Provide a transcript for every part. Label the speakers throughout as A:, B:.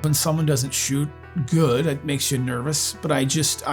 A: When someone doesn't shoot good, it makes you nervous. But I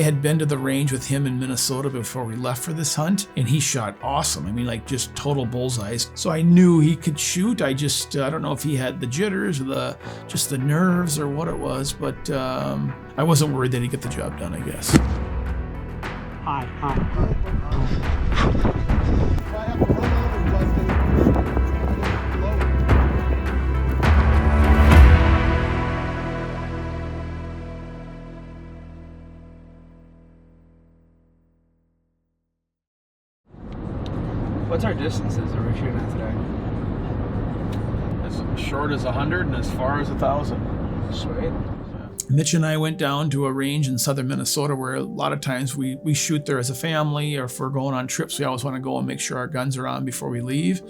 A: had been to the range with him in Minnesota before we left for this hunt, and he shot awesome. I mean, like just total bullseyes. So I knew he could shoot. I don't know if he had the jitters or just the nerves or what it was, but I wasn't worried that he'd get the job done, I guess.
B: Hi.
C: What's our distances that we're shooting at today?
A: As short as 100 and as far as 1,000.
C: Sweet.
A: Mitch and I went down to a range in southern Minnesota where a lot of times we shoot there as a family, or if we're going on trips, we always want to go and make sure our guns are on before we leave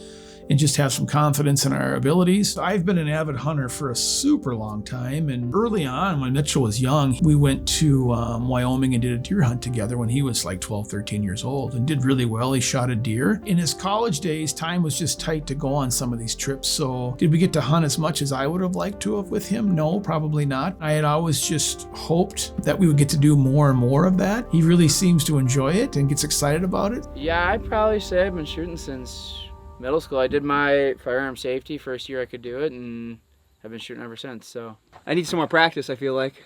A: and just have some confidence in our abilities. I've been an avid hunter for a super long time, and early on when Mitchell was young, we went to Wyoming and did a deer hunt together when he was like 12, 13 years old and did really well. He shot a deer. In his college days, time was just tight to go on some of these trips. So did we get to hunt as much as I would have liked to have with him? No, probably not. I had always just hoped that we would get to do more and more of that. He really seems to enjoy it and gets excited about it.
C: Yeah, I'd probably say I've been shooting since middle school. I did my firearm safety first year I could do it, and I've been shooting ever since. So I need some more practice, I feel like.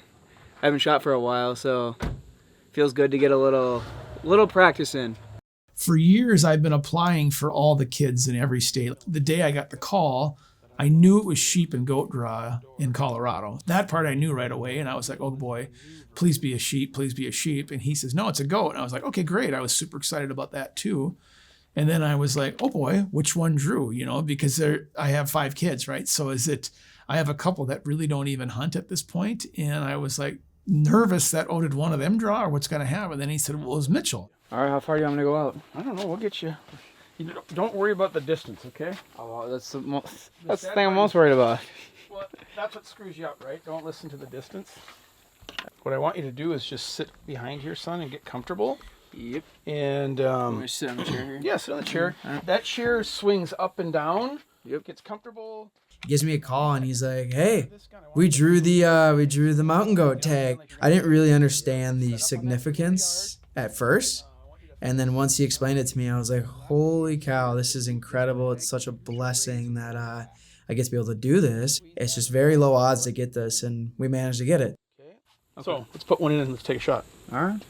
C: I haven't shot for a while, so it feels good to get a little practice in.
A: For years, I've been applying for all the kids in every state. The day I got the call, I knew it was sheep and goat draw in Colorado. That part I knew right away, and I was like, oh boy, please be a sheep, please be a sheep. And he says, no, it's a goat. And I was like, okay, great. I was super excited about that too. And then I was like, oh boy, which one drew? Because I have 5 kids, right? So I have a couple that really don't even hunt at this point. And I was like nervous that, did one of them draw or what's going to happen? And then he said, well, it was Mitchell.
C: All right, how far do you want me to go out?
B: I don't know. We'll get you. Don't worry about the distance, okay?
C: Oh, that's the thing I'm most worried about.
B: Well, that's what screws you up, right? Don't listen to the distance. What I want you to do is just sit behind your son and get comfortable.
C: Yep.
B: And
C: sit on the chair here.
B: Yeah, sit on the chair. That chair swings up and down.
C: Yep.
B: Gets comfortable.
D: He gives me a call and he's like, "Hey, we drew the mountain goat tag." I didn't really understand the significance at first, and then once he explained it to me, I was like, "Holy cow, this is incredible! It's such a blessing that I get to be able to do this. It's just very low odds to get this, and we managed to get it."
B: Okay. So let's put one in and let's take a shot.
C: All right.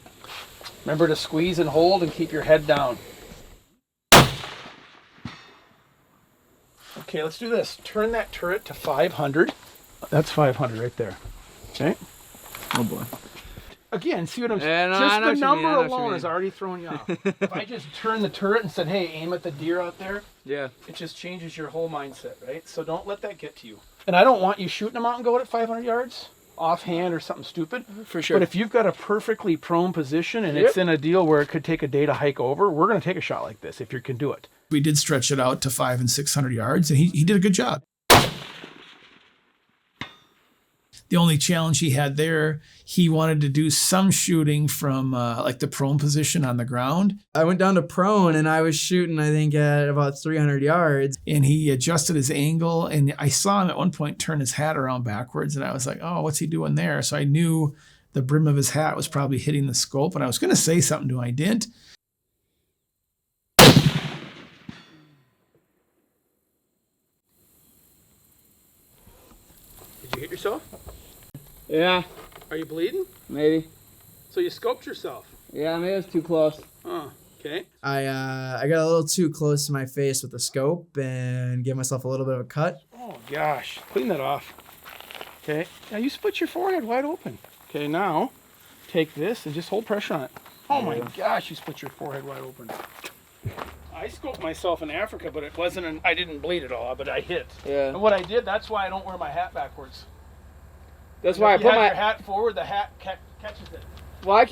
B: Remember to squeeze and hold and keep your head down. Okay, let's do this. Turn that turret to 500. That's 500 right there. Okay.
C: Oh boy.
B: Again, see what I'm saying?
C: Yeah, no,
B: just
C: I know
B: the
C: what you
B: number
C: mean, I know what you
B: alone
C: mean.
B: is already throwing you off. If I just turn the turret and said, hey, aim at the deer out there,
C: Yeah.
B: it just changes your whole mindset, right? So don't let that get to you. And I don't want you shooting a mountain goat at 500 yards. Offhand or something stupid.
C: For sure.
B: But if you've got a perfectly prone position and it's in a deal where it could take a day to hike over, we're going to take a shot like this if you can do it.
A: We did stretch it out to 500 and 600 yards, and he did a good job. The only challenge he had there, he wanted to do some shooting from like the prone position on the ground.
D: I went down to prone and I was shooting, I think, at about 300 yards.
A: And he adjusted his angle, and I saw him at one point turn his hat around backwards, and I was like, oh, what's he doing there? So I knew the brim of his hat was probably hitting the scope, and I was going to say something to him. I didn't.
B: Did you hit yourself?
C: Yeah.
B: Are you bleeding?
C: Maybe.
B: So you scoped yourself.
C: Yeah, maybe it's too close.
B: Oh, okay.
D: I got a little too close to my face with the scope and gave myself a little bit of a cut.
B: Oh, gosh. Clean that off. Okay. Now you split your forehead wide open. Okay, now take this and just hold pressure on it. Oh, my gosh, you split your forehead wide open. I scoped myself in Africa, but it wasn't I didn't bleed at all, but I hit.
C: Yeah.
B: And what I did, that's why I don't wear my hat backwards.
C: That's why I
B: If
C: put
B: you have
C: my
B: your hat forward, the hat catches it.
C: Well, I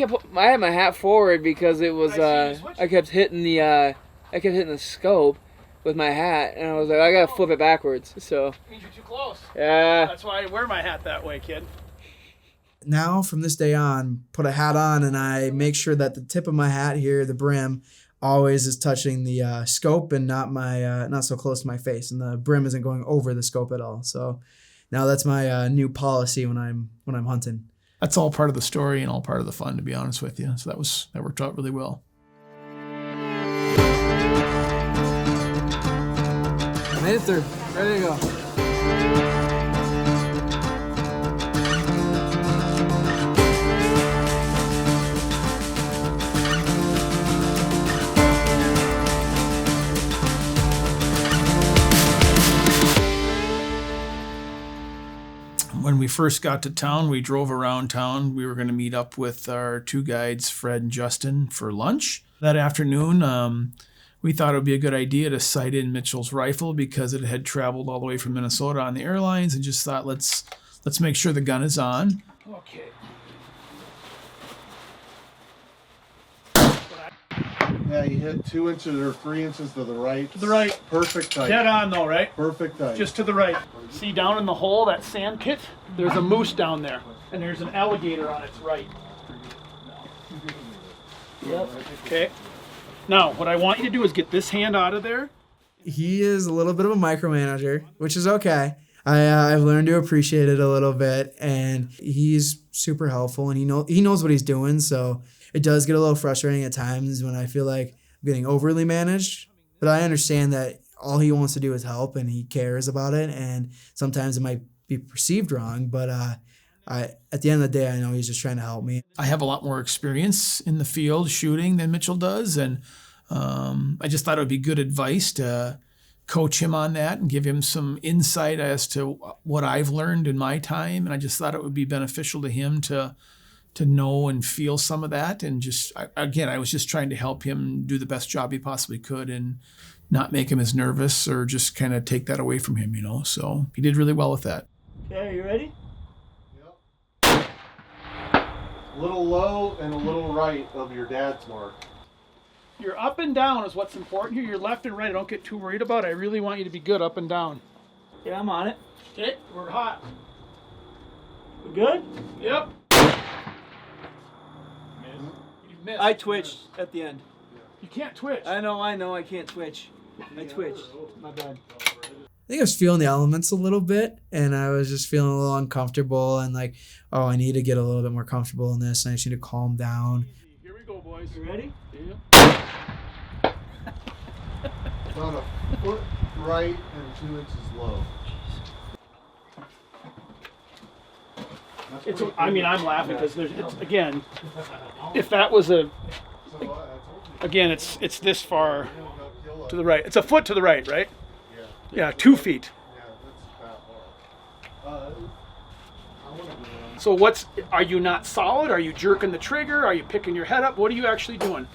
C: had my hat forward because it was
B: I see you switch.
C: I kept hitting the scope with my hat, and I was like, I gotta flip it backwards. So
B: Means you're too close.
C: yeah.
B: That's why I wear my hat that way, kid.
D: Now, from this day on, put a hat on and I make sure that the tip of my hat here, the brim, always is touching the scope and not so close to my face, and the brim isn't going over the scope at all. So now that's my new policy when I'm hunting.
A: That's all part of the story and all part of the fun, to be honest with you. So that worked out really well.
C: Made it through. Ready to go.
A: When we first got to town, we drove around town. We were going to meet up with our 2 guides, Fred and Justin, for lunch. That afternoon, we thought it would be a good idea to sight in Mitchell's rifle because it had traveled all the way from Minnesota on the airlines, and just thought, let's make sure the gun is on.
B: Okay.
E: Yeah, you hit 2 inches or 3 inches to the right.
B: To the right.
E: Perfect height.
B: Dead on though, right?
E: Perfect height.
B: Just to the right. See down in the hole, that sand pit? There's a moose down there. And there's an alligator on its right. Yep. Okay. Now, what I want you to do is get this hand out of there.
D: He is a little bit of a micromanager, which is okay. I've learned to appreciate it a little bit, and he's super helpful, and he knows what he's doing. So it does get a little frustrating at times when I feel like I'm getting overly managed, but I understand that all he wants to do is help, and he cares about it. And sometimes it might be perceived wrong, but at the end of the day, I know he's just trying to help me.
A: I have a lot more experience in the field shooting than Mitchell does, and I just thought it would be good advice to coach him on that and give him some insight as to what I've learned in my time. And I just thought it would be beneficial to him to know and feel some of that. And I was just trying to help him do the best job he possibly could and not make him as nervous or just kind of take that away from him, So he did really well with that.
B: Okay, are you ready?
E: Yep. A little low and a little right of your dad's mark.
B: Your up and down is what's important here. Your left and right, I don't get too worried about. I really want you to be good up and down.
C: Yeah, I'm on it.
B: Okay, we're hot. We good? Yep. You missed.
C: I twitched at the end.
B: You can't twitch.
C: I know, I can't twitch. I twitched. My bad.
D: I think I was feeling the elements a little bit, and I was just feeling a little uncomfortable and like, oh, I need to get a little bit more comfortable in this, and I just need to calm down.
B: Here we go, boys. You ready? Yeah.
E: About a foot right and 2 inches low.
B: I'm laughing because again, if that was it's this far to the right. It's a foot to the right, right? Yeah, 2 feet.
E: Yeah, that's that far.
B: So are you not solid? Are you jerking the trigger? Are you picking your head up? What are you actually doing?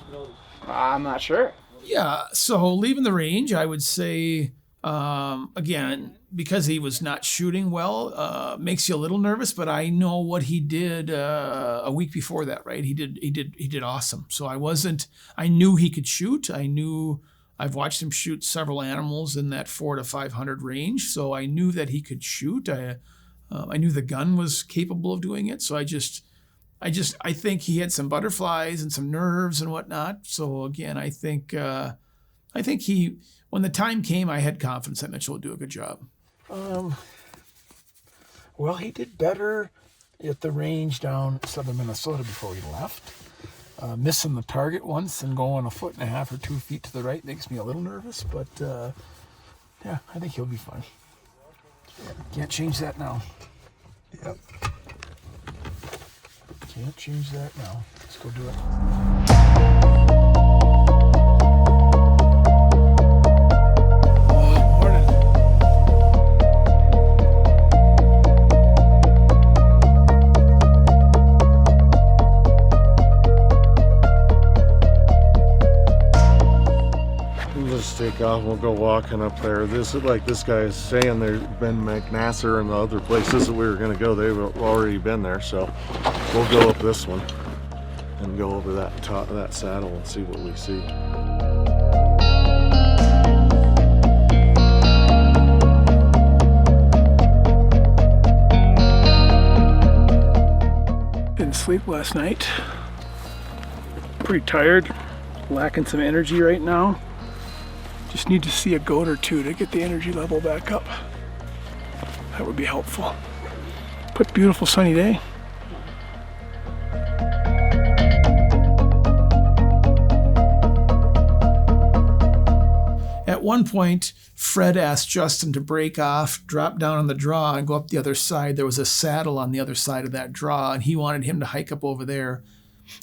C: I'm not sure.
A: Yeah, so leaving the range, I would say, again, because he was not shooting well, makes you a little nervous. But I know what he did a week before that, right? He did awesome. So I knew he could shoot. I've watched him shoot several animals in that 400 to 500 range. So I knew that he could shoot. I knew the gun was capable of doing it. So I think he had some butterflies and some nerves and whatnot. So again, I think when the time came, I had confidence that Mitchell would do a good job.
B: Well, he did better at the range down southern Minnesota before he left. Missing the target once and going a 1.5 or 2 feet to the right makes me a little nervous, but yeah, I think he'll be fine. Can't change that now. Yep. Can't change that now. Let's go do it.
E: Let's take off. We'll go walking up there. This guy is saying there's been McNasser and the other places that we were going to go. They've already been there, so we'll go up this one and go over that top of that saddle and see what we see.
B: Didn't sleep last night. Pretty tired, lacking some energy right now. Just need to see a goat or two to get the energy level back up. That would be helpful. But beautiful sunny day.
A: At one point, Fred asked Justin to break off, drop down on the draw, and go up the other side. There was a saddle on the other side of that draw, and he wanted him to hike up over there,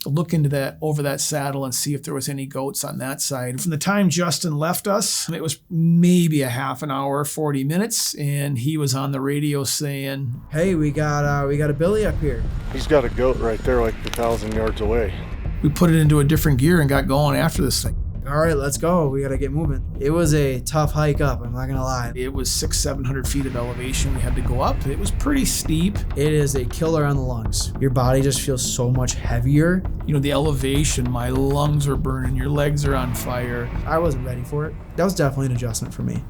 A: look into that over that saddle, and see if there was any goats on that side. From the time Justin left us, it was maybe a half an hour, 40 minutes, and he was on the radio saying,
D: Hey, we got a Billy up here.
E: He's got a goat right there, like 1,000 yards away.
A: we put it into a different gear and got going after this thing.
D: All right, let's go. We got to get moving. It was a tough hike up, I'm not going to lie.
A: It was 600-700 feet of elevation we had to go up. It was pretty steep.
D: It is a killer on the lungs. Your body just feels so much heavier.
A: You know, the elevation, my lungs were burning, your legs are on fire.
D: I wasn't ready for it. That was definitely an adjustment for me.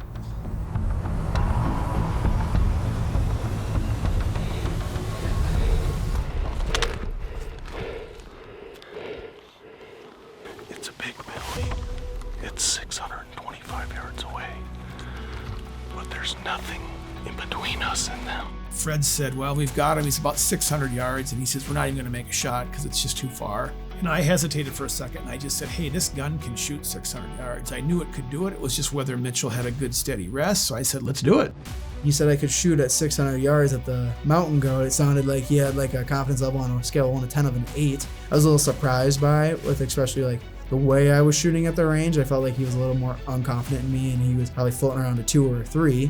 E: It's a big Billy. It's 625 yards away. But there's nothing in between us and them.
A: Fred said, well, we've got him. He's about 600 yards. And he says, we're not even going to make a shot because it's just too far. And I hesitated for a second. And I just said, hey, this gun can shoot 600 yards. I knew it could do it. It was just whether Mitchell had a good steady rest. So I said, let's do it.
D: He said I could shoot at 600 yards at the mountain goat. It sounded like he had like a confidence level on a scale of 1 to 10 of an 8. I was a little surprised by it, with especially like the way I was shooting at the range. I felt like he was a little more unconfident in me, and he was probably floating around a 2 or a 3.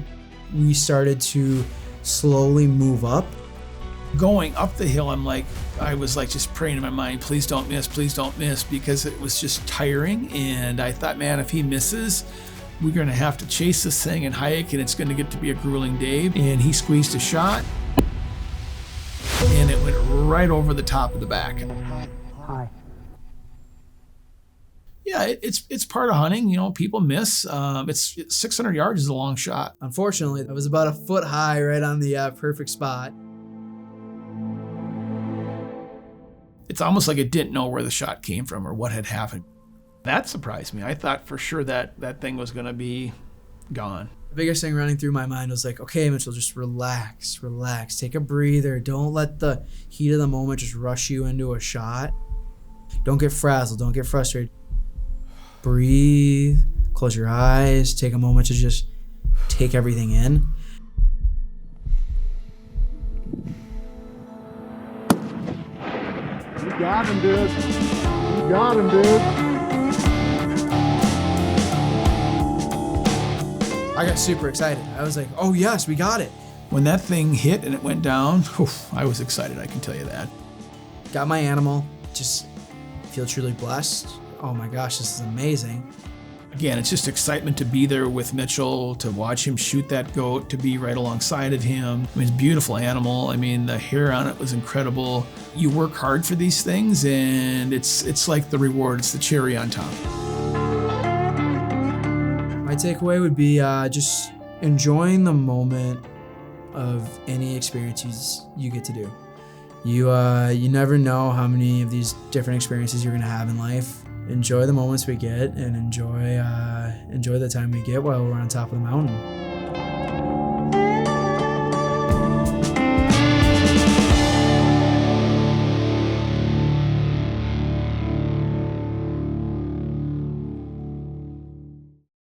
D: We started to slowly move up.
A: Going up the hill, I was like just praying in my mind, please don't miss, because it was just tiring. And I thought, man, if he misses, we're going to have to chase this thing and hike, and it's going to get to be a grueling day. And he squeezed a shot, and it went right over the top of the back.
D: Hi.
A: Yeah, it's part of hunting. You know, people miss. It's 600 yards is a long shot.
D: Unfortunately, it was about a foot high right on the perfect spot.
A: It's almost like it didn't know where the shot came from or what had happened. That surprised me. I thought for sure that thing was going to be gone.
D: The biggest thing running through my mind was like, okay, Mitchell, just relax, take a breather. Don't let the heat of the moment just rush you into a shot. Don't get frazzled, don't get frustrated. Breathe, close your eyes, take a moment to just take everything in.
E: You got him, dude. You got him, dude.
D: I got super excited. I was like, oh yes, we got it.
A: When that thing hit and it went down, I was excited, I can tell you that.
D: Got my animal, just feel truly blessed. Oh my gosh, this is amazing.
A: Again, it's just excitement to be there with Mitchell, to watch him shoot that goat, to be right alongside of him. I mean, it's a beautiful animal. I mean, the hair on it was incredible. You work hard for these things, and it's like the reward, it's the cherry on top.
D: My takeaway would be just enjoying the moment of any experiences you get to do. You never know how many of these different experiences you're gonna have in life. Enjoy the moments we get, and enjoy the time we get while we're on top of the mountain.